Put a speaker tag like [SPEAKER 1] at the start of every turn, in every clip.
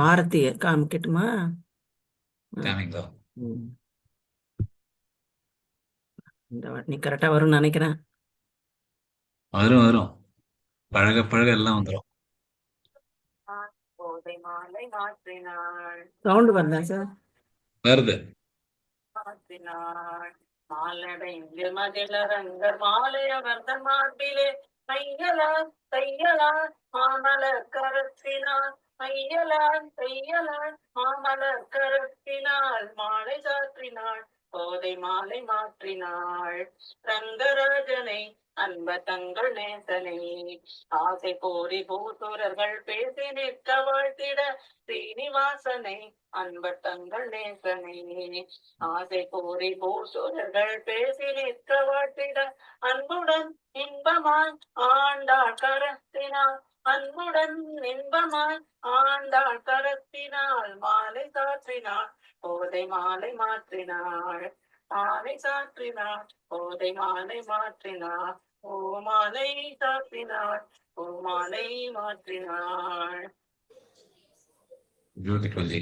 [SPEAKER 1] ஆரத்தி காமிக்கட்டுமா?
[SPEAKER 2] காமிங்கோ.
[SPEAKER 1] ம். நீ கரெக்டா வரும்னு நினைக்கிறேன்.
[SPEAKER 2] வரும் வரும், பழக பழக எல்லாம் வந்துடும்.
[SPEAKER 1] சவுண்டு வருதா சார்?
[SPEAKER 2] வருது.
[SPEAKER 1] மாற்றினாள் மாலடைந்து மதிலரங்கர் மாலையவர்தன் மார்பிலே மையலான் தையலான் மாமலர் கரத்தினாள் மையலான் தையலான் மாமலர் கரத்தினாள் மாலை சாற்றினாள் கோதை மாலை மாற்றினாள் ரங்கராஜனை அன்ப தங்கள் நேசனை ஆசை கோரி பூசுரர்கள் பேசி நிற்க வாழ்த்திட ஸ்ரீனிவாசனை அன்ப தங்கள் நேசனை ஆசை கோரி பூசுரர்கள் பேசி நிற்க வாழ்த்திட அன்புடன் இன்பமாய் ஆண்டாள் கரத்தினாள் அன்புடன் இன்பமாய் ஆண்டாள் கரத்தினாள் மாலை சாற்றினாள் கோதை மாலை மாற்றினாள் மாலை சாற்றினாள் கோதை மாலை மாற்றினாள் ஓ மாலை சாற்றினாள் ஓ மாலை மாற்றினாள்.
[SPEAKER 2] பியூட்டிஃபுல் ஜி.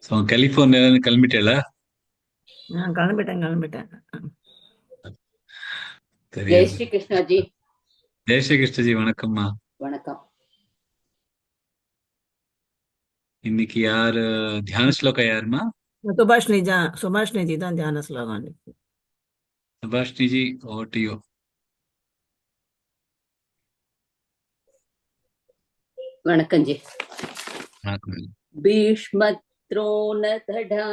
[SPEAKER 2] ஸோ கலிஃபோர்னியால கிளம்பிட்டேல?
[SPEAKER 1] நான் கிளம்பிட்டேன்.
[SPEAKER 3] ஜெய் ஸ்ரீ கிருஷ்ணா ஜி.
[SPEAKER 2] ஜெய் ஸ்ரீ கிருஷ்ண ஜி, வணக்கம்மா.
[SPEAKER 3] வணக்கம்.
[SPEAKER 2] இன்னைக்கு யாரு தியான ஸ்லோகா? யாருமா?
[SPEAKER 1] சுபாஷினி ஜி தான் தியான ஸ்லோகம்.
[SPEAKER 2] Subhashini ji, over to you.
[SPEAKER 3] வணக்கம் ஜி.
[SPEAKER 2] வணக்கம்.
[SPEAKER 3] भीष्मद्रोणतडा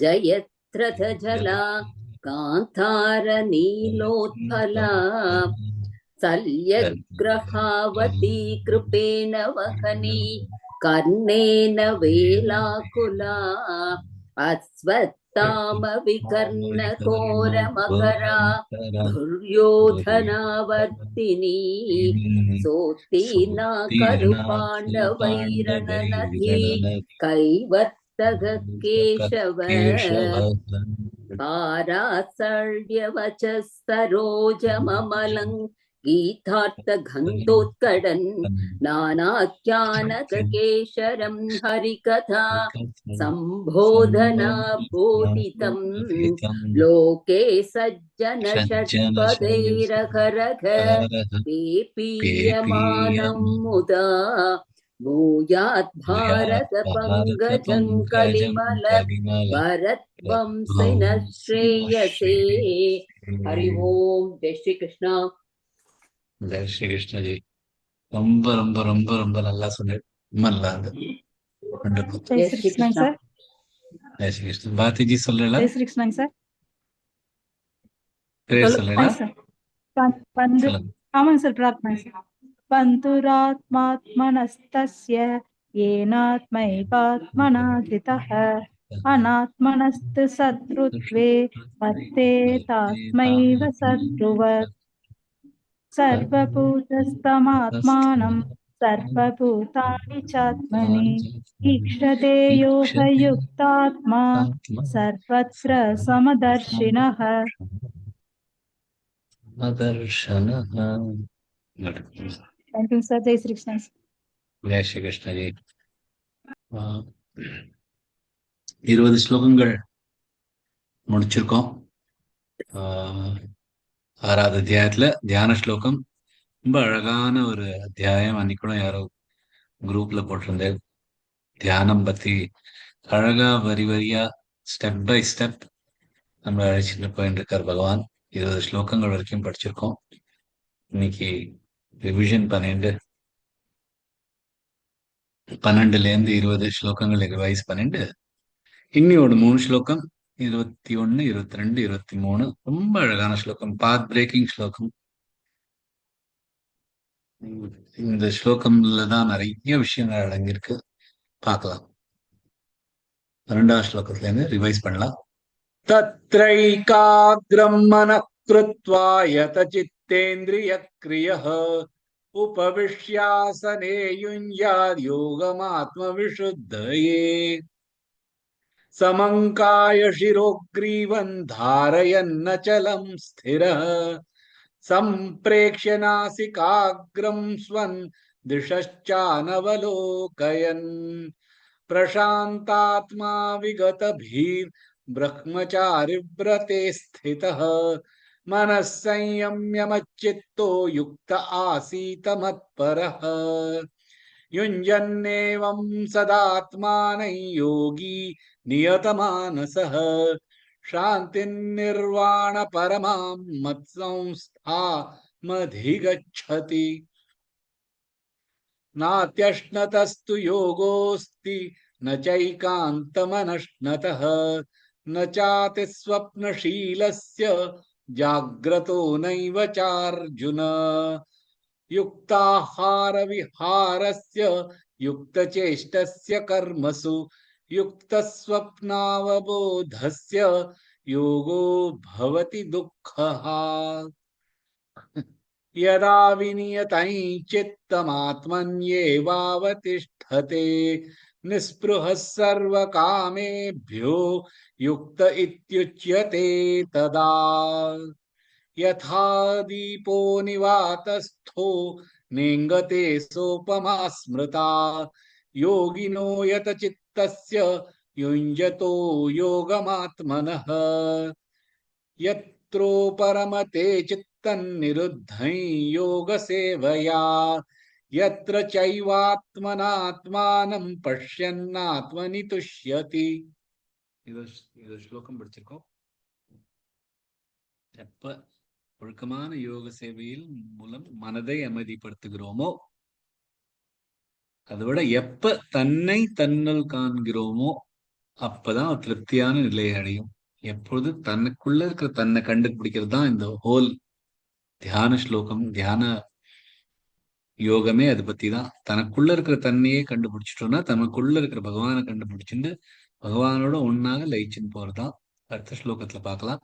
[SPEAKER 3] जयत्रथजला कान्तार नीलोत्पला शल्यग्रहावती कृपेण वहनी कर्णेन वेलाकुला अश्वत्थाम विकर्णघोरमकरा दुर्योधनावर्तिनी सोत्तीर्णा करुपाण्डवैरणनदी कैवर्तक केशव पारासर्यवचः सरोजममलं गीतार्थगन्धोत्कडन् नानाख्यानककेशरं हरिकथा सम्बोधना बोधितं लोके सज्जन षट्पदैरघरघ पीयमानं मुदा भूयात् भारत पंकजं कलिमल भरत्वंसिन श्रेयसे. हरि ओम. जय श्री कृष्णा.
[SPEAKER 2] ஜெய் ஸ்ரீ கிருஷ்ண ஜி. ரொம்ப ரொம்ப ரொம்ப ரொம்ப நல்லா சொன்னேன். நல்லா இருந்தது.
[SPEAKER 3] जय श्री कृष्णा सर.
[SPEAKER 2] ஜெய் ஸ்ரீ கிருஷ்ண. பாரதி ஜி சொல்லல?
[SPEAKER 4] जय श्री कृष्ण सर.
[SPEAKER 2] பேர் சொல்லல?
[SPEAKER 4] ஆமாங்க சார், பிரார்த்தனை சார். பந்துராத்மாத்மனஸ்தஸ்ய येनात्मैवात्मना जितः अनात्मनस्तु शत्रुत्वे वर्ते तास्मैव शत्रुवत् सर्वभूतस्थमात्मानं सर्वभूतानि चात्मनि ईक्षते यो ह युक्तात्मा सर्वत्र समदर्शिनः. Thank you, sir. Jai Shri Krishna.
[SPEAKER 2] ஜெய் ஸ்ரீ கிருஷ்ண ஜி. 20 ஸ்லோகங்கள் முடிச்சிருக்கோம். 6வது அத்தியாயத்துல தியான ஸ்லோகம். ரொம்ப அழகான ஒரு அத்தியாயம். அன்னைக்கு கூட யாரோ குரூப்ல போட்டிருந்தேன். தியானம் பத்தி அழகா வரி வரியா ஸ்டெப் பை ஸ்டெப் நம்ம அழைச்சிட்டு போயிட்டு இருக்கார் பகவான். 20 ஸ்லோகங்கள் வரைக்கும் படிச்சிருக்கோம். இன்னைக்கு ரிவிஷன் 12லேருந்து 20 ஸ்லோகங்களை ரிவைஸ் பண்ணிட்டு இன்னியோட 3 ஸ்லோகம் 21, 22, 23 ரொம்ப அழகான ஸ்லோகம், பாத் பிரேக்கிங் ஸ்லோகம். இந்த ஸ்லோகம்ல தான் நிறைய விஷயங்கள் அடங்கியிருக்கு. பார்க்கலாம். 2வது ஸ்லோகத்துல இருந்து ரிவைஸ் பண்ணலாம். தத்ரைகாக்ரம் மனः க்ருத்வா யத சித்தேந்திரிய க்ரியः उपविश्यासने युञ्याद् योगमात्म विशुद्धये समङ्काय शिरोग्रीवं धारयन्नचलं स्थिरः सम्प्रेक्ष्य नासिकाग्रं स्वन् दिशश्चानवलोकयन् प्रशान्तात्मा विगतभीर्ब्रह्मचारिव्रते स्थितः मनः संयम्य मच्चित्तो युक्त आसीत मत्परः युञ्जन्नेवं सदात्मानं योगी नियतमानसः शान्तिर्निर्वाण परमां मत्संस्थामधिगच्छति नात्यश्नतस्तु योगोऽस्ति न चैकान्तमनश्नतः न चातिस्वप्नशीलस्य जाग्रतो नैव चार्जुन युक्ताहारविहारस्य युक्तचेष्टस्य कर्मसु युक्तस्वप्नावबोधस्य योगो भवति दुःखः यदा विनियतं चित्तमात्मन्येवावतिष्ठते निःस्पृहः सर्वकामेभ्यो युक्त इत्युच्यते तदा यथा दीपो निवातस्थो नेङ्गते सोपमा स्मृता योगिनो यतचित्तस्य युञ्जतो योगमात्मनः यत्रो परमते चित्तन्निरुद्धं योगसेवया यत्र चैवात्मनात्मानं पश्यन्नात्मनि तुष्यति இது ஸ்லோகம் படிச்சிருக்கோம். எப்ப ஒழுக்கமான யோக சேவையில் மூலம் மனதை அமைதிப்படுத்துகிறோமோ, அதை விட எப்ப தன்னை தன்னுள் காண்கிறோமோ அப்பதான் திருப்தியான நிலையை அடையும். எப்பொழுது தனக்குள்ள இருக்கிற தன்னை கண்டுபிடிக்கிறது தான் இந்த ஹோல் தியான ஸ்லோகம், தியான யோகமே. அதை பத்தி தான். தனக்குள்ள இருக்கிற தன்னையே கண்டுபிடிச்சிட்டோம்னா தனக்குள்ள இருக்கிற பகவானை கண்டுபிடிச்சுட்டு பகவானோட ஒன்னாக லயிச்சுன்னு போறதுதான். அடுத்த ஸ்லோகத்துல பார்க்கலாம்.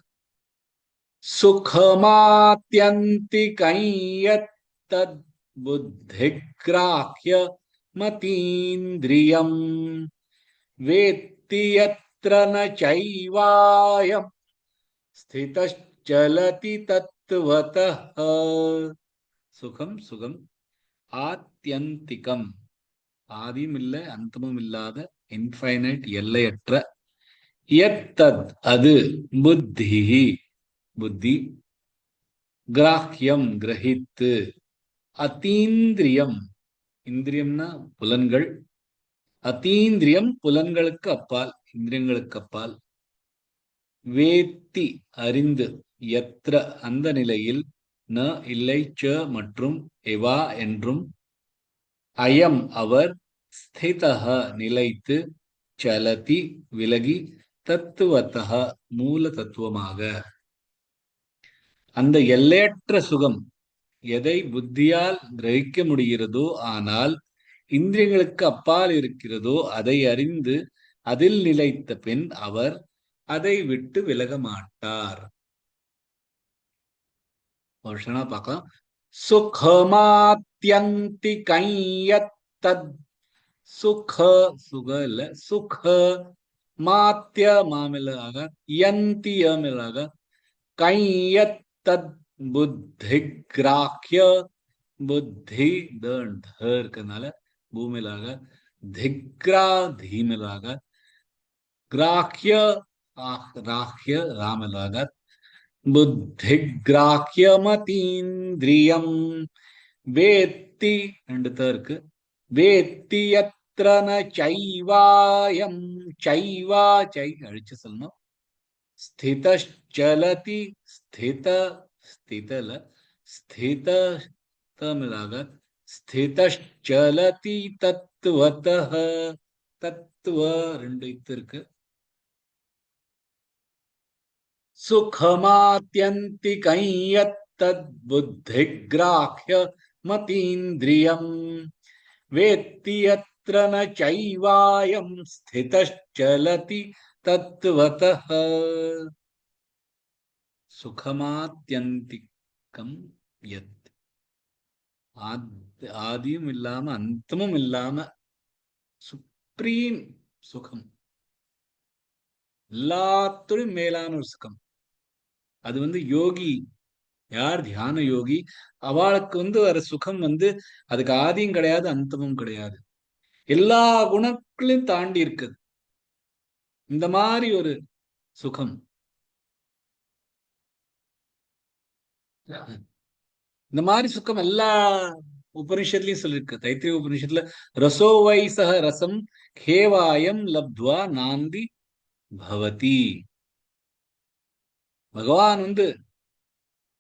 [SPEAKER 2] சுகமாத்யந்திகம் யத்தத் புத்திக்ராஹ்ய மதீந்திரியம் வேத்தி யத்ர ந சைவாயம் ஸ்திதச்சலதி தத்வதः. சுகம் சுகம், ஆத்யந்திகம் ஆதியும் இல்லை அந்தமும் இல்லாத, இன்ஃபைனைட் எல்லையற்ற, யத்தத் அது, புத்தி புத்தி, கிராஹ்யம் கிரகித்து, அதீந்திரியம் இந்திரியம்னா புலன்கள், அதீந்திரியம் புலன்களுக்கு அப்பால், இந்திரியங்களுக்கு அப்பால், வேத்தி அறிந்து, யத்ர அந்த நிலையில், ந இல்லை, ச மற்றும், எவா என்றும், அயம் அவர், ஸ்திதஹ நிலைத்து, சலதி விலகி, தத்துவத்தஹ மூல தத்துவமாக. அந்த எல்லையற்ற சுகம் எதை புத்தியால் கிரகிக்க முடிகிறதோ, ஆனால் இந்திரியங்களுக்கு அப்பால் இருக்கிறதோ அதை அறிந்து அதில் நிலைத்த பின் அவர் அதை விட்டு விலக மாட்டார். வருஷனா பார்க்கலாம். சுகமாத்யந்திகம் யத்தத், சுக சுக இல்ல, சுக மாத்திய மாமிலாக, யந்தியமிலாக, கையத்தத் புத்தி கிராஹ்ய, புத்தி இருக்கனால பூமிலாக, திக்ரா தீமிலாக, கிராஹ்ய ராஹ்ய ராமிலாக, புத்தி கிராஹ்யமதீந்திரியம் வேத்தி ரெண்டு இருக்கு. வேத்தி யத்ர ந சைவாயம், சைவா சை அழிச்சு சொல்லணும். ஸ்திதச்சலதி, ஸ்தித ஸ்திதல ஸ்தித தமிழாக, ஸ்திதச்சலதி தத்துவத்தஹ, தத்துவ ரெண்டு இருக்கு. சுகமாத்யந்திகம் யத்தத் புத்திக்ராஹ்ய மதீந்திரியம் வேத்தி யத்ர ந சைவாயம் ஸ்திதச்சலதி தத்துவத்தஹ. சுகமாத்யந்திகம் யத், ஆதியும் இல்லாம அந்தமும் இல்லாம சுப்ரீம் சுகம், எல்லாத்துடும் மேலான ஒரு சுகம். அது யோகி யார் தியான யோகி அவளுக்கு வர சுகம் அதுக்கு ஆதியும் கிடையாது, அந்தமும் கிடையாது. எல்லா குணங்களையும் தாண்டி இருக்குது இந்த மாதிரி ஒரு சுகம். இந்த மாதிரி சுகம் எல்லா உபனிஷத்துலயும் சொல்லிருக்கு. தைத்திரிய உபனிஷத்துல ரசோவை சக ரசம் கேவாயம் லப்த்வா நாந்தி பவதி. பகவான்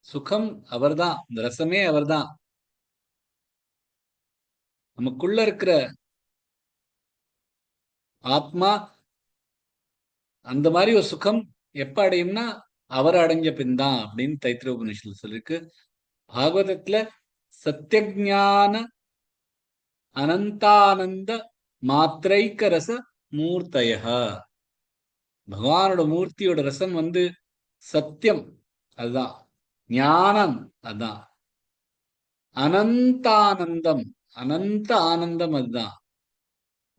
[SPEAKER 2] சுகம் அவர்தான், இந்த ரசமே அவர்தான். நமக்குள்ள இருக்கிற ஆத்மா அந்த மாதிரி ஒரு சுகம் எப்ப அடையும்னா அவர் அடைஞ்ச பின் தான் அப்படின்னு தைத்திரிய உபநிஷத்துல சொல்லிருக்கு. பாகவதத்துல சத்தியஞான அனந்தானந்த மாத்திரைக்க ரச மூர்த்தய. பகவானோட மூர்த்தியோட ரசம் சத்தியம், அதுதான் ஞானம், அதுதான் அனந்தானந்தம், அனந்த ஆனந்தம், அதுதான்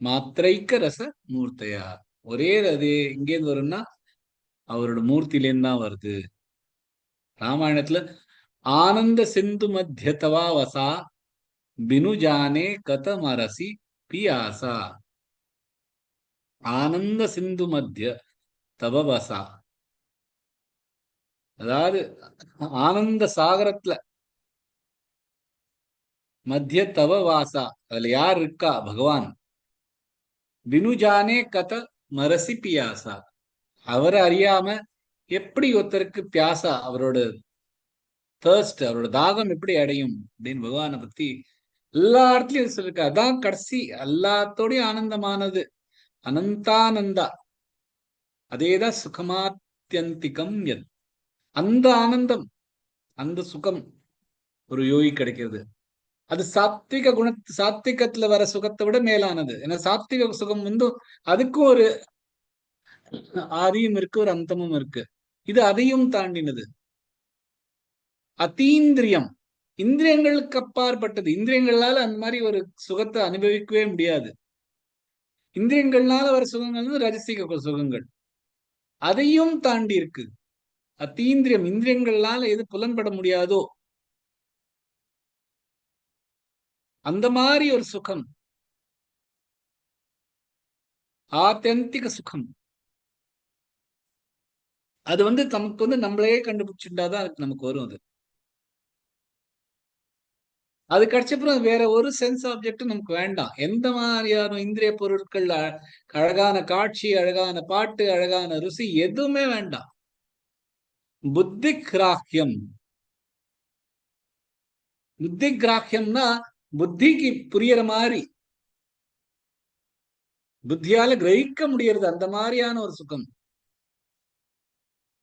[SPEAKER 2] மாத்திரைக்க ரச மூர்த்தையா. ஒரே அது எங்கேருந்து வரும்னா அவரோட மூர்த்தியிலேருந்து தான் வருது. ராமாயணத்துல ஆனந்த சிந்து மத்தியத்தவா வசா பினுஜானே கதமரசி பியாசா. ஆனந்த சிந்து மத்திய தவ வசா, அதாவது ஆனந்த சாகரத்துல மத்திய தவ வாசா, அதுல யார் இருக்கா? பகவான். வினுஜானே கத மரசி பியாசா, அவரை அறியாம எப்படி ஒருத்தருக்கு பியாசா, அவரோட தர்ஸ்ட், அவரோட தாகம் எப்படி அடையும் அப்படின்னு பகவானை பத்தி எல்லா இடத்துலயும் சொல்லிருக்க. அதான் கடைசி எல்லாத்தோடையும் ஆனந்தமானது அனந்தானந்தா. அதேதான் சுகமாத்தியந்திகம். அந்த ஆனந்தம், அந்த சுகம் ஒரு யோகி கிடைக்கிறது. அது சாத்விக சாத்விகத்துல வர சுகத்தை விட மேலானது. ஏன்னா சாத்விக சுகம் அதுக்கும் ஒரு ஆதியும் இருக்கு, ஒரு அந்தமும் இருக்கு. இது அதையும் தாண்டினது. அதீந்திரியம், இந்திரியங்களுக்கு அப்பாற்பட்டது. இந்திரியங்களால அந்த மாதிரி ஒரு சுகத்தை அனுபவிக்கவே முடியாது. இந்திரியங்கள்னால வர சுகங்கள் ரஜசிக சுகங்கள், அதையும் தாண்டி இருக்கு. அதீந்திரியம், இந்திரியங்களால எது புலன்பட முடியாதோ அந்த மாதிரி ஒரு சுகம், ஆத்தியந்திக சுகம். அது நமக்கு நம்மளே கண்டுபிடிச்சுட்டாதான் அதுக்கு நமக்கு வரும். அது கிடைச்சப்புறம் வேற ஒரு சென்ஸ் ஆப்ஜெக்ட் நமக்கு வேண்டாம். எந்த மாதிரியான இந்திரிய பொருட்கள், அழகான காட்சி, அழகான பாட்டு, அழகான ருசி எதுவுமே வேண்டாம். புத்தி கிராஹ்யம். புத்தி கிராஹ்யம்னா புத்திக்கு புரியற மாதிரி, புத்தியால கிரகிக்க முடியறது, அந்த மாதிரியான ஒரு சுகம்.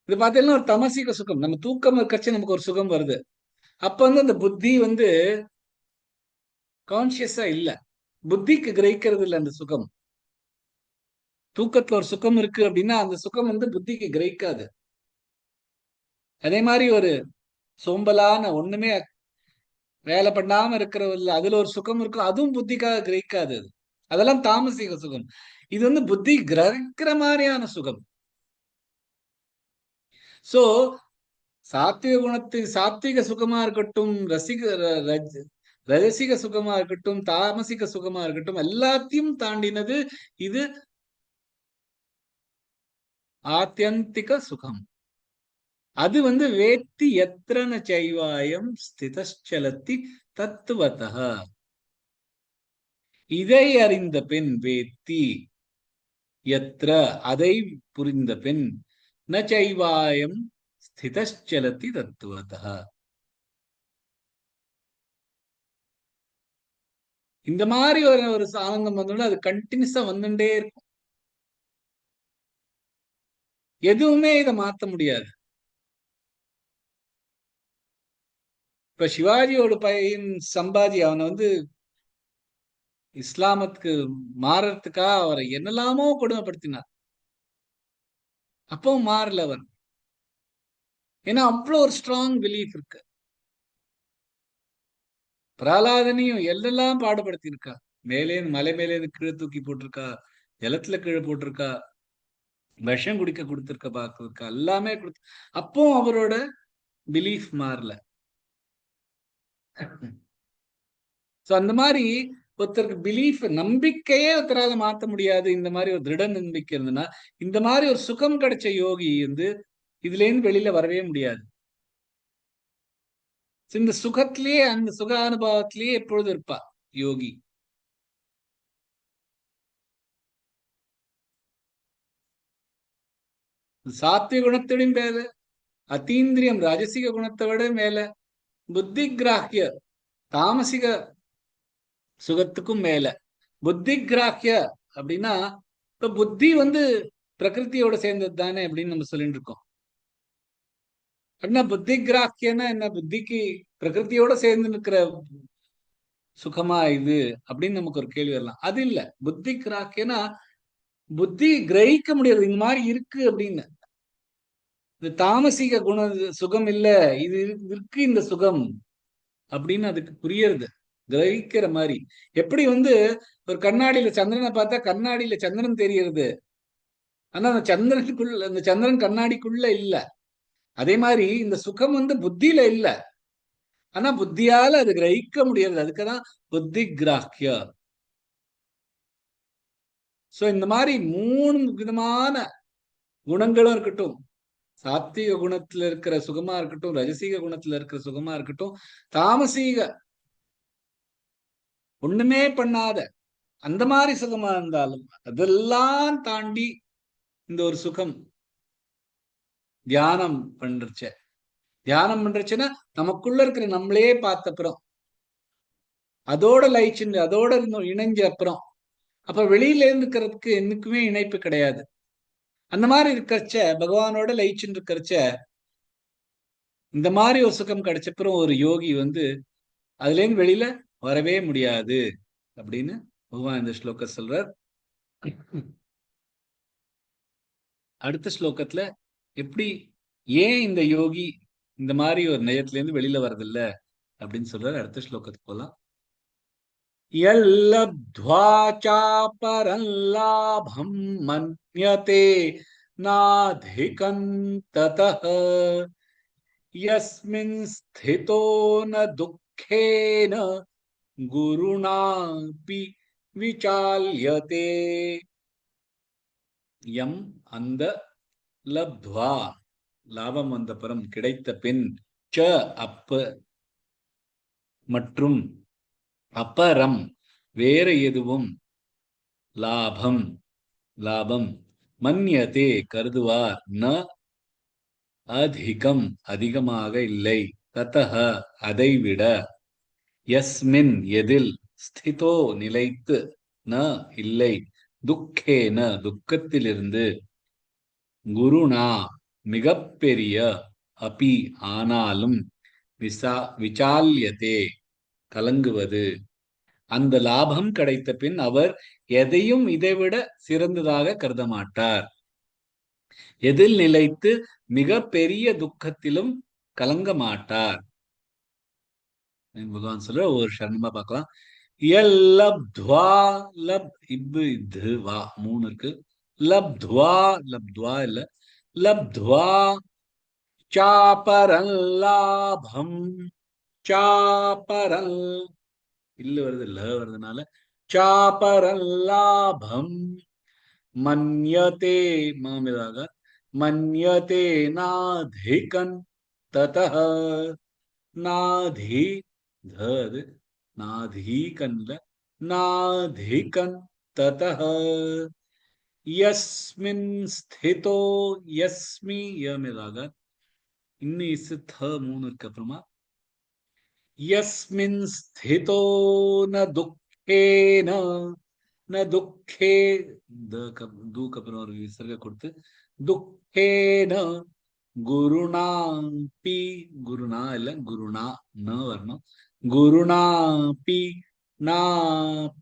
[SPEAKER 2] இது பார்த்தீங்கன்னா ஒரு தமசிக சுகம். நம்ம தூக்கம் கட்சி நமக்கு ஒரு சுகம் வருது. அப்ப அந்த புத்தி கான்சியஸா இல்ல, புத்திக்கு கிரகிக்கிறது இல்லை அந்த சுகம். தூக்கத்துல ஒரு சுகம் இருக்கு அப்படின்னா அந்த சுகம் புத்திக்கு கிரகிக்காது. அதே மாதிரி ஒரு சோம்பலான ஒண்ணுமே வேலை பண்ணாம இருக்கிறவர்கள் அதுல ஒரு சுகம் இருக்கும், அதுவும் புத்திக்காக கிரகிக்காது. அதெல்லாம் தாமசிக சுகம். இது புத்தி கிரகிக்கிற மாதிரியான சுகம். சோ சாத்விக குணத்தின் சாத்விக சுகமா இருக்கட்டும், ரஜசிக சுகமா இருக்கட்டும், தாமசிக சுகமா இருக்கட்டும், எல்லாத்தையும் தாண்டினது இது ஆத்தியந்திக சுகம். அது வேத்தி எத்திரன சைவாயம் ஸ்திதச்சலத்தி தத்துவத்தः. இதை அறிந்த பெண் வேத்தி எத்திர, அதை புரிந்த பெண் ந சைவாயம் ஸ்திதச்சலத்தி தத்துவத்தः. இந்த மாதிரி ஒரு ஆனந்தம் வந்தோம்னா அது கண்டினியூஸா வந்துட்டே இருக்கும். எதுவுமே இதை மாத்த முடியாது. இப்ப சிவாஜியோட பையன் சம்பாஜி, அவனை இஸ்லாமத்துக்கு மாறறதுக்காக அவரை என்னெல்லாமோ கொடுமைப்படுத்தினார். அப்பவும் மாறல அவன். ஏன்னா அவ்வளவு ஒரு ஸ்ட்ராங் பிலீஃப் இருக்கு. பிரகலாதனையும் எல்லாம் பாடுபடுத்தி இருக்கா. மேலே மலை மேலே கீழே தூக்கி போட்டிருக்கா, ஜலத்துல கீழே போட்டிருக்கா, விஷம் குடிக்க கொடுத்திருக்க, பார்த்திருக்கா, எல்லாமே கொடுத்து. அப்போ அவரோட பிலீஃப் மாறல. சோ அந்த மாதிரி ஒருத்தருக்கு பிலீஃப், நம்பிக்கையே ஒருத்தரால மாத்த முடியாது. இந்த மாதிரி ஒரு திருட நம்பிக்கை இருந்ததுன்னா, இந்த மாதிரி ஒரு சுகம் கிடைச்ச யோகி வந்து இதுல இருந்து வெளியில வரவே முடியாது. இந்த சுகத்திலேயே, அந்த சுக அனுபவத்திலேயே எப்பொழுது இருப்பா யோகி. சாத்விக குணத்தோடையும் மேல, அத்தீந்திரியம் ராஜசிக குணத்தை விட மேல, புத்தி கிராஹ்ய தாமசிக சுகத்துக்கும் மேல. புத்தி கிராஹ்ய அப்படின்னா, இப்ப புத்தி வந்து பிரகிருதியோட சேர்ந்தது தானே அப்படின்னு நம்ம சொல்லிட்டு இருக்கோம். அப்படின்னா புத்தி கிராஹ்யன்னா என்ன? புத்திக்கு பிரகிருதியோட சேர்ந்து நிற்கிற சுகமா இது அப்படின்னு நமக்கு ஒரு கேள்வி வரலாம். அது இல்ல. புத்தி கிராஹ்யனா புத்தி கிரகிக்க முடியாது இந்த மாதிரி இருக்கு அப்படின்னு. இந்த தாமசிக குண சுகம் இல்ல, இது இருக்கு இந்த சுகம் அப்படின்னு அதுக்கு புரியறது, கிரகிக்கிற மாதிரி. எப்படி வந்து ஒரு கண்ணாடியில சந்திரனை பார்த்தா கண்ணாடியில சந்திரன் தெரியறது, ஆனா அந்த சந்திரனுக்குள்ள, அந்த சந்திரன் கண்ணாடிக்குள்ள இல்ல. அதே மாதிரி இந்த சுகம் வந்து புத்தியில இல்ல, ஆனா புத்தியால அது கிரகிக்க முடியாது. அதுக்குதான் புத்தி கிராஹ்ய. சோ இந்த மாதிரி 3 விதமான குணங்களும் இருக்கட்டும், சாத்விக குணத்துல இருக்கிற சுகமா இருக்கட்டும், ரஜசீக குணத்துல இருக்கிற சுகமா இருக்கட்டும், தாமசீக ஒண்ணுமே பண்ணாத அந்த மாதிரி சுகமா இருந்தாலும், அதெல்லாம் தாண்டி இந்த ஒரு சுகம் தியானம் பண்றச்ச. தியானம் பண்றச்சுன்னா நமக்குள்ள இருக்கிற நம்மளே பார்த்த அப்புறம், அதோட லயிச்சுண்டு அதோட இணைஞ்ச அப்புறம், அப்ப வெளியில இருக்கிறதுக்கு என்னைக்குமே இணைப்பு கிடையாது. அந்த மாதிரி இருக்கிறச்ச, பகவானோட லயிச்சுட்டு இருக்கிறச்ச, இந்த மாதிரி ஒரு சுகம் கிடைச்சப்புறம் ஒரு யோகி வந்து அதுல இருந்து வெளியில வரவே முடியாது அப்படின்னு பகவான் இந்த ஸ்லோக சொல்றார். அடுத்த ஸ்லோகத்துல எப்படி, ஏன் இந்த யோகி இந்த மாதிரி ஒரு நயத்துல இருந்து வெளியில வர்றதில்ல அப்படின்னு சொல்றாரு. அடுத்த ஸ்லோகத்துக்கு போலாம். யல்லப்த்வா சாபரம் லாபம் மன்யதே நாதிகம் ததஹ யஸ்மின் ஸ்திதோ ந துக்கேன குருணாபி விசால்யதே. யம் அந்த, லப்த்வா லாபம் வந்த பிறம், கிடைத்த பின், ச அப்ப, மற்றும், அபரம் வேற எதுவும், லாபம் லாபம், மன்யதே கருதுவார், ந அதிகம் அதிகமாக இல்லை, ததஹ அதைவிட, யஸ்மின் எதில், ஸ்திதோ நிலைத்து, ந இல்லை, துக்கேன துக்கத்திலிருந்து, குருணா மிகப்பெரிய, அபி ஆனாலும், விசால்யதே கலங்குவது. அந்த லாபம் கிடைத்த பின் அவர் எதையும் இதைவிட சிறந்ததாக கருத மாட்டார். எதில் நிலைத்து மிக பெரிய துக்கத்திலும் கலங்க மாட்டார். பகவான் சொல்ற ஒரு சரணமா பார்க்கலாம். லப்த்வா, லப் இப்பு இது வா 3 இருக்கு. லப்த்வா, லப்த்வா இல்ல, லப்த்வா சாபரல் லாபம், சாபரல் இல்ல வருது, ல வருதுனால சாபரல் லாபம், மன்யதே மாமிதாக, மன்யதே நாதிகன் ததஹ, நாதி அது நாதிகன்ல, நாதிகன் ததஹ யஸ்மின் ஸ்திதோ, யஸ்மி யமிதாக, இன்னும் இஸ் த 3 இருக்கு. அப்புறமா யஸ்மின் ஸ்திதோ ந துக்கேன, ந துக்கே, தூக்கு அப்புறம் ஒரு விசர்க கொடுத்து, துக்கேன குருணாபி, குருணா இல்ல குருணா, ந வரணும், குருணாபி, நா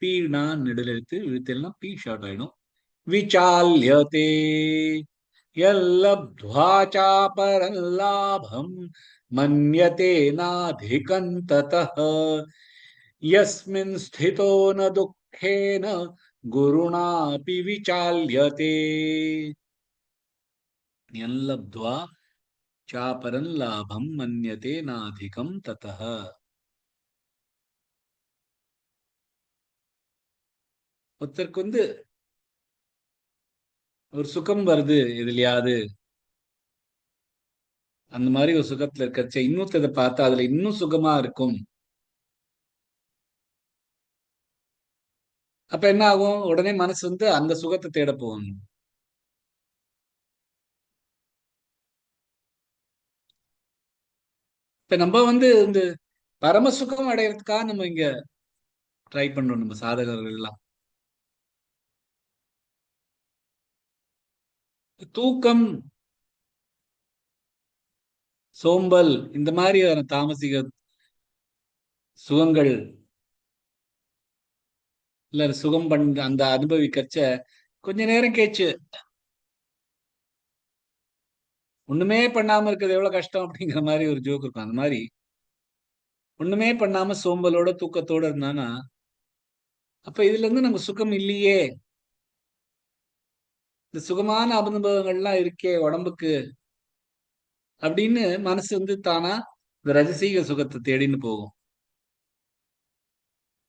[SPEAKER 2] பி நா நெடுல எடுத்து இழுத்தெல்லாம் பி ஷார்ட் ஆயிடும். விசால்யதே யல்லப்த்வா சாபரம் லாபம் மன்யதே நாதிகம் ததஹ யஸ்மின் ஸ்திதோ ந துக்கேன குருணாபி விசால்யதே. யல்லப்த்வா சாபரன் லாபம் மன்யதே நாதிகம் ததஹ. ஒருத்தருக்கு ஒரு சுகம் வருது எதுலயாவது, அந்த மாதிரி ஒரு சுகத்துல இருக்கச்ச இன்னொருத்ததை பார்த்தா அதுல இன்னும் சுகமா இருக்கும். அப்ப என்ன ஆகும்? உடனே மனசு அந்த சுகத்தை தேட போகும். இப்ப நம்ம இந்த பரம சுகம் அடையறதுக்காக நம்ம இங்க ட்ரை பண்றோம், நம்ம சாதகர்கள் எல்லாம். தூக்கம், சோம்பல், இந்த மாதிரியான தாமசிக சுகங்கள் இல்ல சுகம் அந்த அனுபவிக்கச்ச கொஞ்ச நேரம் கேச்சு ஒண்ணுமே பண்ணாம இருக்கிறது எவ்வளவு கஷ்டம் அப்படிங்கிற மாதிரி ஒரு ஜோக் இருக்கும். அந்த மாதிரி ஒண்ணுமே பண்ணாம சோம்பலோட தூக்கத்தோட இருந்தானா அப்ப இதுல இருந்து நம்ம சுகம் இல்லையே, இந்த சுகமான அனுபவங்கள்லாம் இருக்கே உடம்புக்கு அப்படின்னு மனசு தானா இந்த ரஜசீக சுகத்தை தேடின்னு போகும்.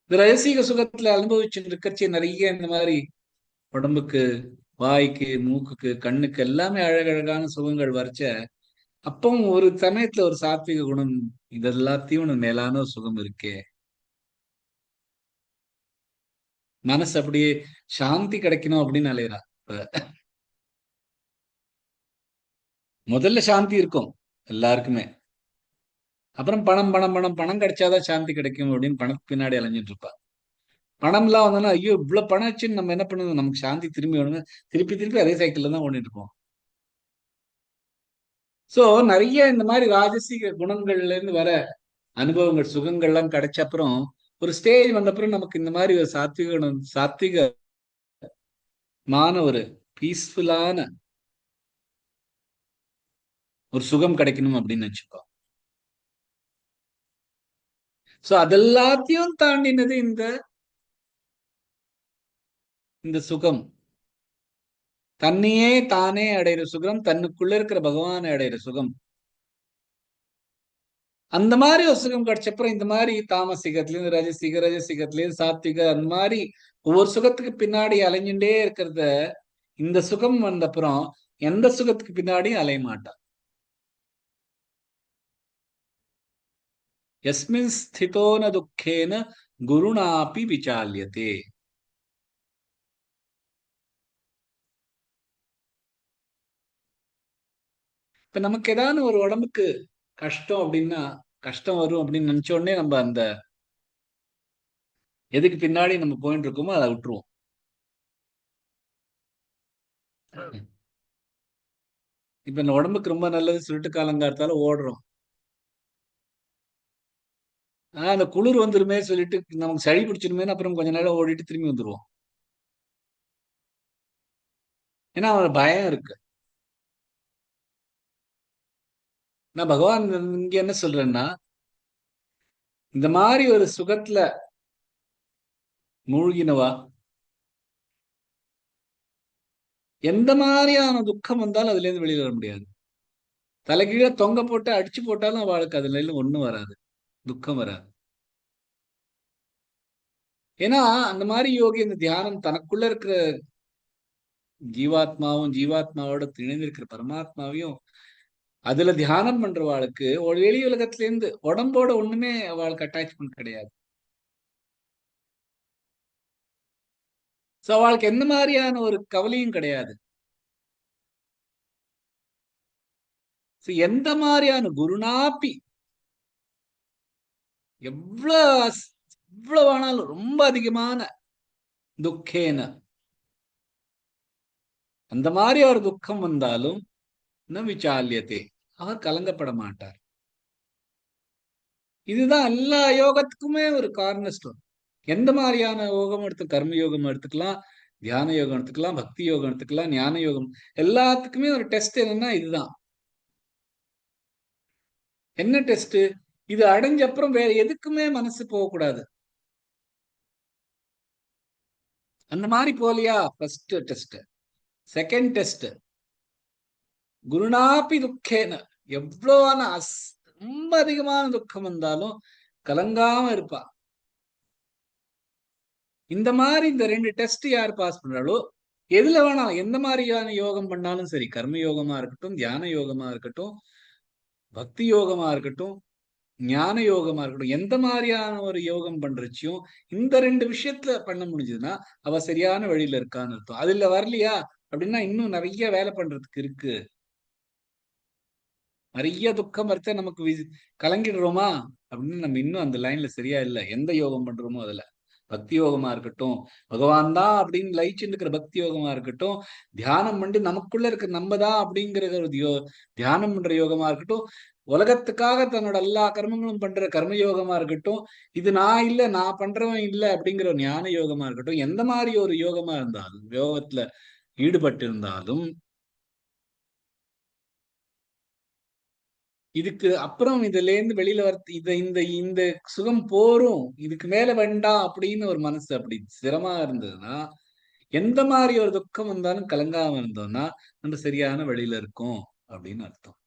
[SPEAKER 2] இந்த ரஜசீக சுகத்துல அனுபவிச்சுட்டு இருக்கச்சே நிறைய இந்த மாதிரி உடம்புக்கு, வாய்க்கு, மூக்குக்கு, கண்ணுக்கு எல்லாமே அழகழகான சுகங்கள் வரைச்ச அப்பவும் ஒரு சமயத்துல ஒரு சாத்விக குணம் இதெல்லாத்தையும் மேலான ஒரு சுகம் இருக்கே, மனசு அப்படியே சாந்தி கிடைக்கணும் அப்படின்னு அலையிறா. இப்ப முதல்ல சாந்தி இருக்கும் எல்லாருக்குமே, அப்புறம் பணம் பணம் பணம் பணம் கிடைச்சாதான் சாந்தி கிடைக்கும் அப்படின்னு பணத்துக்கு பின்னாடி அலைஞ்சிட்டு இருப்பா. பணம் எல்லாம் வந்தோம்னா ஐயோ இவ்வளவு பணம் ஆச்சுன்னு நம்ம என்ன பண்ணுவோம், நமக்கு சாந்தி திரும்பி வேணுங்க, திருப்பி திருப்பி அதே சைக்கிள்ல தான் ஓடிட்டு இருப்போம். சோ நிறைய இந்த மாதிரி ராஜசீக குணங்கள்ல இருந்து வர அனுபவங்கள் சுகங்கள்லாம் கிடைச்ச அப்புறம் ஒரு ஸ்டேஜ் வந்த அப்புறம் நமக்கு இந்த மாதிரி ஒரு சாத்விகமான ஒரு பீஸ்ஃபுல்லான ஒரு சுகம் கிடைக்கணும் அப்படின்னு நினைச்சுக்கோ. சோ அதெல்லாத்தையும் தாண்டினது இந்த சுகம். தன்னையே தானே அடையிற சுகம், தன்னுக்குள்ள இருக்கிற பகவானை அடையிற சுகம். அந்த மாதிரி ஒரு சுகம் கிடைச்சப்பறம் இந்த மாதிரி தாமசிகத்திலேருந்து ரஜசிகத்திலேருந்து சாத்விக, அந்த மாதிரி ஒவ்வொரு சுகத்துக்கு பின்னாடி அலைஞ்சுட்டே இருக்கிறத இந்த சுகம் வந்த அப்புறம் எந்த சுகத்துக்கு பின்னாடியும் அலைய மாட்டான். யஸ்மின் ஸ்திதோன துக்கேன குருணாபி விசால்யதே. இப்ப நமக்கு ஏதாவது ஒரு உடம்புக்கு கஷ்டம் அப்படின்னா, கஷ்டம் வரும் அப்படின்னு நினைச்ச உடனே நம்ம அந்த எதுக்கு பின்னாடி நம்ம போயிட்டு இருக்கோமோ அதை விட்டுருவோம். இப்ப இந்த உடம்புக்கு ரொம்ப நல்லது சொல்லிட்டு காலங்காலத்தால ஓடுறோம். அந்த குளிர் வந்துருமே சொல்லிட்டு நமக்கு சளி பிடிச்சிருமே அப்புறம் கொஞ்ச நேரம் ஓடிட்டு திரும்பி வந்துருவோம். ஏன்னா அவன் பயம் இருக்கு. நான் பகவான் இங்க என்ன சொல்றேன்னா, இந்த மாதிரி ஒரு சுகத்துல மூழ்கினவா எந்த மாதிரியான துக்கம் வந்தாலும் அதுல இருந்து வெளியில வர முடியாது. தலைகீழ தொங்க போட்டு அடிச்சு போட்டாலும் அவளுக்கு அதுல இருந்து ஒண்ணும் வராது, துக்கம் வராது. ஏன்னா அந்த மாதிரி யோகி இந்த தியானம் தனக்குள்ள இருக்கிற ஜீவாத்மாவும் ஜீவாத்மாவோட இணைந்திருக்கிற பரமாத்மாவையும் அதுல தியானம் பண்றவாளுக்கு ஒரு வெளி உலகத்துல இருந்து உடம்போட ஒண்ணுமே அவளுக்கு அட்டாச்மெண்ட் கிடையாது. சோ அவளுக்கு எந்த மாதிரியான ஒரு கவலையும் கிடையாது. எந்த மாதிரியான குருநாப்பி எவ்வளவு ஆனாலும் ரொம்ப அதிகமான துக்கேன அந்த மாதிரி ஒரு துக்கம் வந்தாலும் விசால்யத்தே, அவர் கலங்கப்பட மாட்டார். இதுதான் எல்லா யோகத்துக்குமே ஒரு கார்னர் ஸ்டோன். எந்த மாதிரியான யோகம் கர்ம யோகம் எடுத்துக்கலாம், தியான யோகம் எடுத்துக்கலாம், பக்தி யோகம் எடுத்துக்கலாம், ஞான யோகம், எல்லாத்துக்குமே ஒரு டெஸ்ட் என்னன்னா இதுதான். என்ன டெஸ்ட்? இது அடைஞ்ச அப்புறம் வேற எதுக்குமே மனசு போகக்கூடாது. அந்த மாதிரி போலியா ஃபர்ஸ்ட் டெஸ்ட். செகண்ட் டெஸ்ட் குருநாபி துக்கேன, எவ்வளவான ரொம்ப அதிகமான துக்கம் வந்தாலும் கலங்காம இருப்பா. இந்த மாதிரி இந்த 2 டெஸ்ட் யார் பாஸ் பண்றாளோ, எதுல வேணா எந்த மாதிரியான யோகம் பண்ணாலும் சரி, கர்ம யோகமா இருக்கட்டும், தியான யோகமா இருக்கட்டும், பக்தி யோகமா இருக்கட்டும், ஞான யோகமா இருக்கட்டும், எந்த மாதிரியான ஒரு யோகம் பண்றச்சியும் இந்த 2 விஷயத்துல பண்ண முடிஞ்சதுன்னா அவ சரியான வழியில இருக்கான்னு அர்த்தம். அதுல வரலையா அப்படின்னா இன்னும் நிறைய வேலை பண்றதுக்கு இருக்கு. நிறைய துக்கம் வரத்த நமக்கு கலங்கிடுறோமா அப்படின்னு நம்ம இன்னும் அந்த லைன்ல சரியா இல்லை. எந்த யோகம் பண்றோமோ அதுல பக்தி யோகமா இருக்கட்டும், பகவான் தான் அப்படின்னு லயிச்சுட்டு இருக்கிற பக்தி யோகமா இருக்கட்டும், தியானம் பண்ணி நமக்குள்ள இருக்க நம்ம தான் அப்படிங்கிற ஒரு தியானம் பண்ற யோகமா இருக்கட்டும், உலகத்துக்காக தன்னோட எல்லா கர்மங்களும் பண்ற கர்ம யோகமா இருக்கட்டும், இது நான் இல்ல நான் பண்றவன் இல்லை அப்படிங்கிற ஒரு ஞான யோகமா இருக்கட்டும், எந்த மாதிரி ஒரு யோகமா இருந்தாலும் யோகத்துல ஈடுபட்டு இருந்தாலும் இதுக்கு அப்புறம் இதுல இருந்து வெளியில வர இந்த இந்த சுகம் போரும், இதுக்கு மேல வேண்டாம் அப்படின்னு ஒரு மனசு அப்படி சிரமமா இருந்ததுன்னா, எந்த மாதிரி ஒரு துக்கம் வந்தாலும் கலங்காம இருந்தோம்னா நம்ம சரியான வழியில இருக்கோம் அப்படின்னு அர்த்தம்.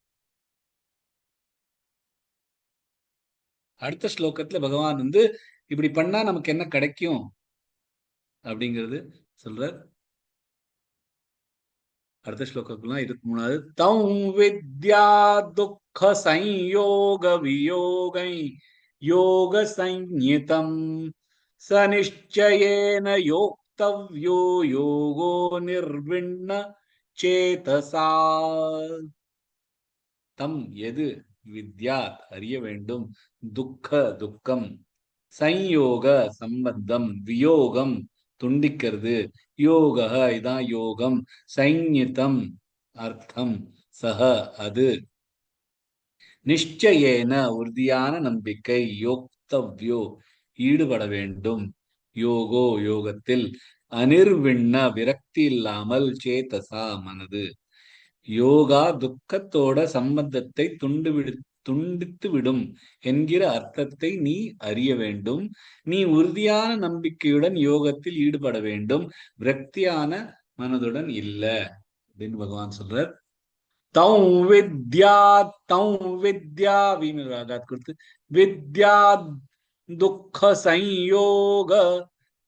[SPEAKER 2] அடுத்த ஸ்லோகத்துல பகவான் இப்படி பண்ணா நமக்கு என்ன கிடைக்கும் அப்படிங்கிறது சொல்ற. அடுத்த ஸ்லோகத்துலாம் 23வது. தம் வித்யா துக்க சம்யோக வியோகை யோக சஞ்ஞிதம் சநிச்சயேன யோக்தவ்யோ யோகோ நிர்விண்ண சேதசா. தம் எது, வித்யாத் அறிய வேண்டும், துக்க துக்கம், சம்யோக சம்பந்தம், வியோகம் துண்டிக்கிறது, யோக இதான் யோகம், சைன்யதம் அர்த்தம், சக அது, நிச்சயேன உறுதியான நம்பிக்கை, யோக்தவ்யோ ஈடுபட வேண்டும், யோகோ யோகத்தில், அனிர்விண்ண விரக்தி இல்லாமல், சேதசா மனது. யோகா துக்கத்தோட சம்பந்தத்தை துண்டித்து விடும் என்கிற அர்த்தத்தை நீ அறிய வேண்டும். நீ உறுதியான நம்பிக்கையுடன் யோகத்தில் ஈடுபட வேண்டும், விரக்தியான மனதுடன் இல்ல அப்படின்னு பகவான் சொல்றார். தௌ வித்யா வீமராகாத் கொடுத்து வித்யா துக்க சம்யோக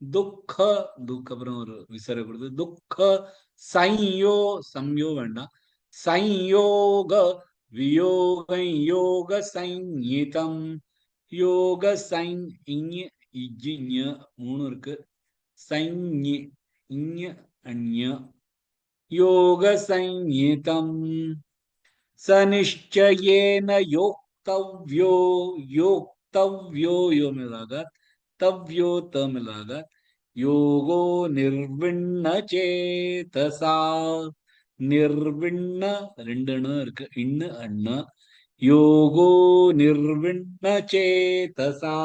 [SPEAKER 2] துக்க அப்புறம் ஒரு விசர கொடுத்து துக்க சம்யோ வேண்டாம், சம்யோக வியோக யோக சஞ்ஞிதம், யோக இஞ்ஞ 3 இருக்கு, சஞ்ஞி இஞ்ஞ அஞ்ஞ யோக சஞ்ஞிதம் சநிச்சயேன யோக்தவ்யோ யோ மிலாக தவ்யோ தமிழாக யோகோ நிர்விண்ண சேதசா. நிர்விண்ண 2 இருக்கு, இன்னு அண்ணா, யோகோ நிர்விண்ண சேதசா.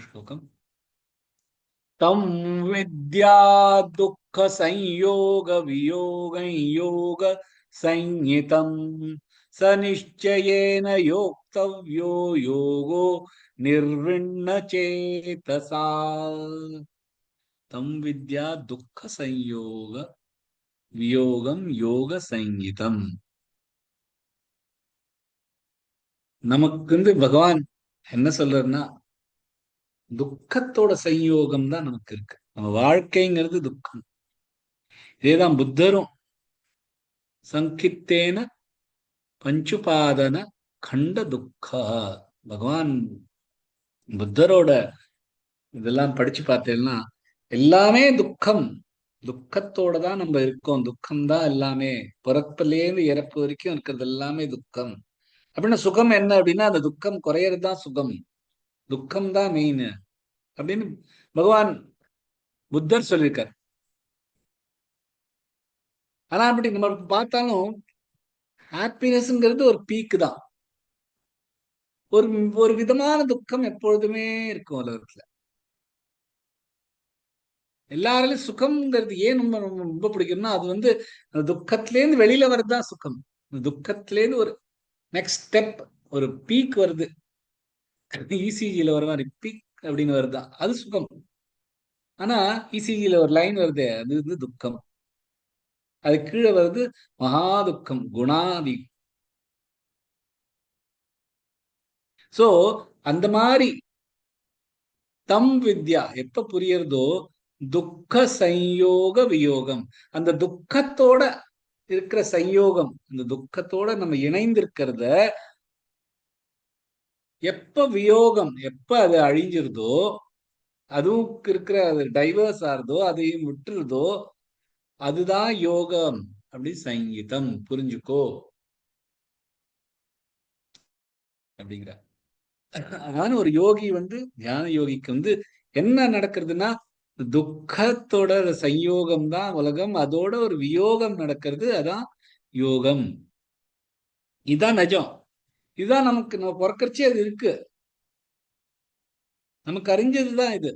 [SPEAKER 2] ஸ்லோகம். தம் வித்யா துக்க சம்யோக வியோக யோக சஞ்ஞிதம் சநிச்சயேன யோக்தவ்யோ யோகோ நிர்விண்ண சேதசா. தம் வித்யா துக்க சம்யோக வியோகம் யோக சங்கீதம். நமக்கு பகவான் என்ன சொல்றாருன்னா, துக்கத்தோட சம்யோகம் தான் நமக்கு இருக்கு. நம்ம வாழ்க்கைங்கிறது துக்கம். இதேதான் புத்தரும் சங்கித்தேன பஞ்சுபாதன கண்ட துக்க. பகவான் புத்தரோட இதெல்லாம் படிச்சு பார்த்தேன்னா எல்லாமே துக்கம், துக்கத்தோட தான் நம்ம இருக்கோம், துக்கம்தான் எல்லாமே, பிறப்பிலேருந்து இறப்பு வரைக்கும் இருக்கிறது எல்லாமே துக்கம். அப்படின்னா சுகம் என்ன அப்படின்னா அந்த துக்கம் குறையறதுதான் சுகம், துக்கம் தான் மெயின் அப்படின்னு பகவான் புத்தர் சொல்லியிருக்கார். ஆனா அப்படி நம்ம பார்த்தாலும் ஹாப்பினஸ்ங்கிறது ஒரு பீக்கு தான். ஒரு ஒரு விதமான துக்கம் எப்பொழுதுமே இருக்கும் உலகத்துல. எல்லாராலையும் சுகம்ங்கிறது ஏன் நம்ம ரொம்ப பிடிக்கும்னா அது அந்த துக்கத்திலேருந்து வெளியில வர்றதுதான் சுகம். துக்கத்திலேருந்து ஒரு நெக்ஸ்ட் ஸ்டெப், ஒரு பீக் வருது, இசிஜில வர மாதிரி பீக் அப்படின்னு வருதுதான் அது சுகம். ஆனா இசிஜில ஒரு லைன் வருது, அது துக்கம். அது கீழே வருது மகா துக்கம், குணாதி சோ அந்த மாதிரி தம் வித்யா எப்ப புரியறதோ துக்க சம்யோக வியோகம், அந்த துக்கத்தோட இருக்கிற சம்யோகம், அந்த துக்கத்தோட நம்ம இணைந்திருக்கிறத எப்ப வியோகம், எப்ப அது அழிஞ்சிருதோ, அதுவும் இருக்கிற அது டைவர்ஸ் ஆறுதோ, அதையும் விட்டுருதோ, அதுதான் யோகம். அப்படி சங்கீதம் புரிஞ்சுக்கோ அப்படிங்கிற. அதனால ஒரு யோகி தியான யோகிக்கு என்ன நடக்கிறதுனா, துக்கத்தோட சம்யோகம் தான் உலகம், அதோட ஒரு வியோகம் நடக்கிறது, அதான் யோகம். இதுதான் நிஜம். இதுதான் நமக்கு, நம்ம பிறக்கறச்சே அது இருக்கு, நமக்கு அறிஞ்சதுதான் இது.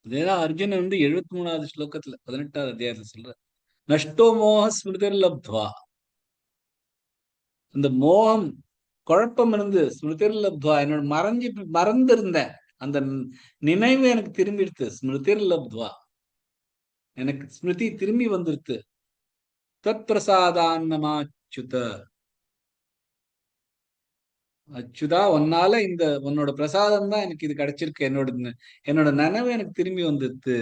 [SPEAKER 2] இதேதான் அர்ஜுனன் 73வது ஸ்லோகத்துல 18வது அத்தியாயத்துல சொல்ற, நஷ்டோ மோக ஸ்மிருதிர் லப்த்வா. அந்த மோகம், குழப்பம் ஸ்மிருதிர் லப்த்வா, என்னோட மறந்திருந்தேன் அந்த நினைவு எனக்கு திரும்பிடுத்து. ஸ்மிருதிர் லப்த்வா, எனக்கு ஸ்மிருதி திரும்பி வந்துருத்து. தத் பிரசாதான்னமாச்சுத, அச்சுதா உன்னால உன்னோட பிரசாதம் தான் எனக்கு இது கிடைச்சிருக்கு, என்னோட நினைவு எனக்கு திரும்பி வந்துருத்து.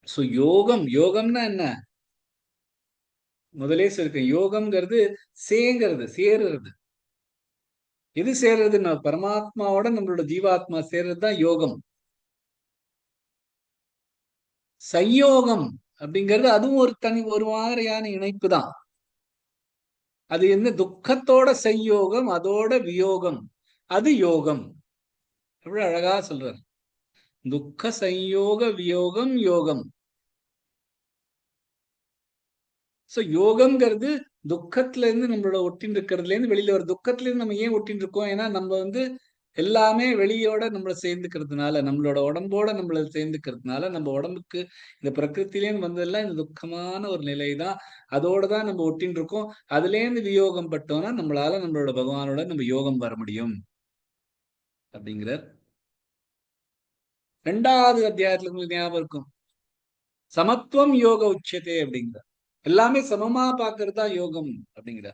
[SPEAKER 2] சோ யோகம்னா என்ன? முதலே சொல்லிருக்கேன், யோகம்ங்கிறது சேருறது. எது சேர்றதுன்னா பரமாத்மாவோட நம்மளோட ஜீவாத்மா சேர்றதுதான் யோகம். சம்யோகம் அப்படிங்கிறது அதுவும் ஒரு மாதிரியான இணைப்பு தான். அது என்ன? துக்கத்தோட சம்யோகம், அதோட வியோகம், அது யோகம். எவ்வளவு அழகா சொல்றார், துக்க சம்யோக வியோகம் யோகம். சோ யோகம்ங்கிறது துக்கத்துல இருந்து நம்மளோட ஒட்டின்னு இருக்கிறதுல இருந்து வெளியில வர. துக்கத்துல இருந்து நம்ம ஏன் ஒட்டின்னு இருக்கோம்? ஏன்னா நம்ம எல்லாமே வெளியோட நம்மள சேர்ந்துக்கிறதுனால, நம்மளோட உடம்போட நம்மள சேர்ந்துக்கிறதுனால, நம்ம உடம்புக்கு இந்த பிரகிருத்திலேருந்து வந்ததெல்லாம் இந்த துக்கமான ஒரு நிலைதான். அதோடதான் நம்ம ஒட்டின்னு இருக்கோம். அதுல இருந்து வியோகம் பட்டோம்னா நம்மளால நம்மளோட பகவானோட நம்ம யோகம் வர முடியும் அப்படிங்கிற 2வது அத்தியாயத்துல உங்களுக்கு ஞாபகம் இருக்கும், சமத்துவம் யோக உச்சதே அப்படிங்கிற. எல்லாமே சமமா பாக்குறதா யோகம் அப்படிங்கிற.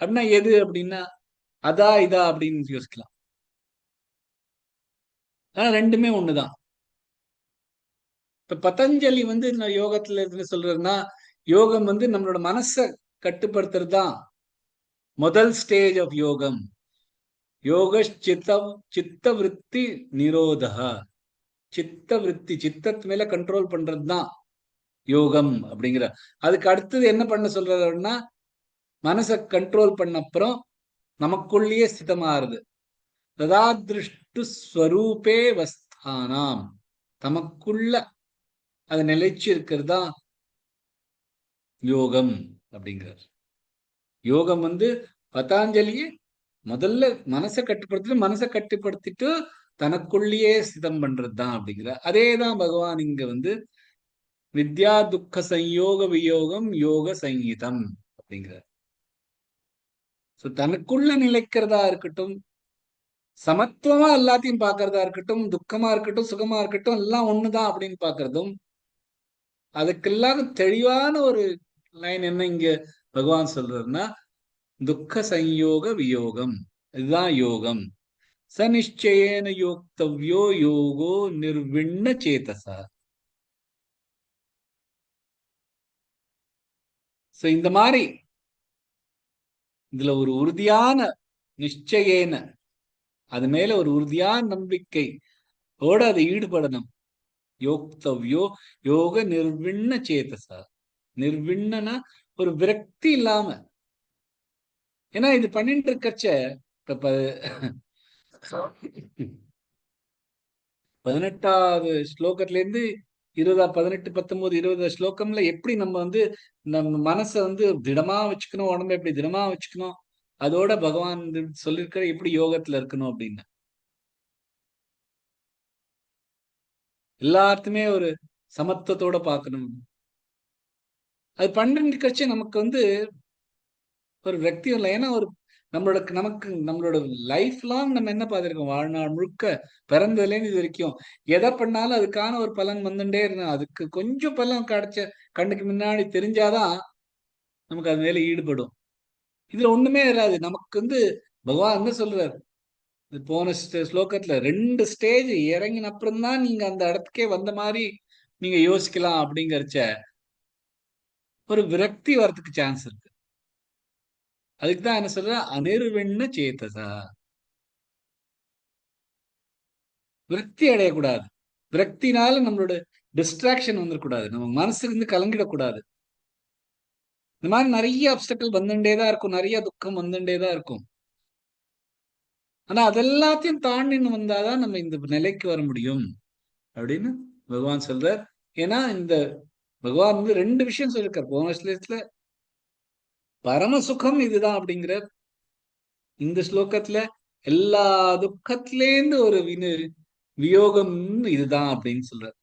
[SPEAKER 2] அப்படின்னா எது அப்படின்னா அதா இதா அப்படின்னு யோசிக்கலாம். ஆனா ரெண்டுமே ஒண்ணுதான். இப்ப பதஞ்சலி யோகத்துல இருந்து சொல்றதுன்னா, யோகம் நம்மளோட மனசை கட்டுப்படுத்துறது தான் முதல் ஸ்டேஜ் ஆஃப் யோகம். யோக சித்த விருத்தி நிரோதா. சித்த விருத்தி, சித்தத்து மேல கண்ட்ரோல் பண்றதுதான் யோகம் அப்படிங்கிற. அதுக்கு அடுத்தது என்ன பண்ண சொல்றது அப்படின்னா, மனசை கண்ட்ரோல் பண்ண அப்புறம் நமக்குள்ளேயே ஸ்திதமாறுது. ததாதிருஷ்டு ஸ்வரூபே வஸ்தானாம், தமக்குள்ள அது நிலைச்சு இருக்கிறதா யோகம் அப்படிங்கிறார். யோகம் பதாஞ்சலியே முதல்ல மனசை கட்டுப்படுத்திட்டு தனக்குள்ளேயே ஸ்திதம் பண்றதுதான் அப்படிங்கிற. அதேதான் பகவான் இங்க வித்யா துக்க சம்யோக வியோகம் யோக சங்கீதம் அப்படிங்கிறார். தனக்குள்ள நிலைக்கிறதா இருக்கட்டும், சமத்துவமா எல்லாத்தையும் பாக்குறதா இருக்கட்டும், துக்கமா இருக்கட்டும் சுகமா இருக்கட்டும் எல்லாம் ஒண்ணுதான் அப்படின்னு பாக்குறதும், அதுக்கெல்லாம் தெளிவான ஒரு லைன் என்ன இங்க பகவான் சொல்றாருன்னா, துக்க சம்யோக வியோகம், இதுதான் யோகம். சநிச்சயேன யோக்தவ்யோ யோகோ நிர்விண்ண சேதசா. இந்த மாதிரி இதுல ஒரு உறுதியான நிச்சயேன, அது மேல ஒரு உறுதியான நம்பிக்கையோட அதை ஈடுபடணும். யோக்தவ்யோ யோக நிர்விண்ண சேதசா. நிர்விண்ணனா ஒரு விரக்தி இல்லாம. ஏன்னா இது பண்ணிட்டு இருக்கச்ச இப்ப 18வது ஸ்லோகத்துல இருந்து 18, 19, 20 ஸ்லோகம்ல எப்படி நம்ம நம்ம மனசை திடமா வச்சுக்கணும், உடம்பு எப்படி திடமா வச்சுக்கணும், அதோட பகவான் சொல்லிருக்கிற எப்படி யோகத்துல இருக்கணும் அப்படின்னு. எல்லாத்துமே ஒரு சமத்துவத்தோட பார்க்கணும். அது பண்ணிருக்கச்சே நமக்கு ஒரு விரக்தியும் இல்லை. ஏன்னா நமக்கு நம்மளோட லைஃப் லாங் நம்ம என்ன பார்த்திருக்கோம், வாழ்நாள் முழுக்க பிறந்ததுலேருந்து இது வரைக்கும் எதை பண்ணாலும் அதுக்கான ஒரு பலன் வந்துட்டே இருந்தா, அதுக்கு கொஞ்சம் பலன் கிடைச்ச கண்ணுக்கு முன்னாடி தெரிஞ்சாதான் நமக்கு அது மேல ஈடுபடும். இதுல ஒண்ணுமே இராது. நமக்கு பகவான் என்ன சொல்றாரு, போன ஸ்லோகத்துல 2 ஸ்டேஜ் இறங்கின அப்புறம் தான் நீங்க அந்த இடத்துக்கே வந்த மாதிரி நீங்க யோசிக்கலாம். அப்படிங்கறச்ச ஒரு விரக்தி வரதுக்கு சான்ஸ் இருக்கு. அதுக்கு தான் என்ன சொல்ற, அனிர்விண்ண சேத்தசா, விரக்தி அடையக்கூடாது. விரக்தினால நம்மளோட டிஸ்ட்ராக்ஷன் வந்துடக்கூடாது, நம்ம மனசு இருந்து கலங்கிடக்கூடாது. இந்த மாதிரி நிறைய அப்டக்கிள் வந்துட்டேதான் இருக்கும், நிறைய துக்கம் வந்துட்டேதான் இருக்கும். ஆனா அதெல்லாத்தையும் தாண்டின்னு வந்தாதான் நம்ம இந்த நிலைக்கு வர முடியும் அப்படின்னு பகவான் சொல்றார். ஏன்னா இந்த பகவான் 2 விஷயம் சொல்லிருக்கார் போன ஸ்லோகத்துல. பரம சுகம் இதுதான் அப்படிங்கிற இந்த ஸ்லோகத்துல எல்லா துக்கத்திலேருந்து ஒரு வியோகம் இதுதான் அப்படின்னு சொல்றார்.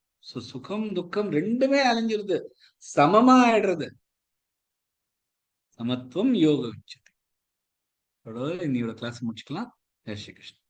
[SPEAKER 2] சுகம் துக்கம் ரெண்டுமே அலைஞ்சிருது, சமமா ஆயிடுறது. சமத்துவம் யோக உச்சத்தை. இன்னையோட கிளாஸ் முடிச்சுக்கலாம். ஜெய் ஸ்ரீ கிருஷ்ணன்.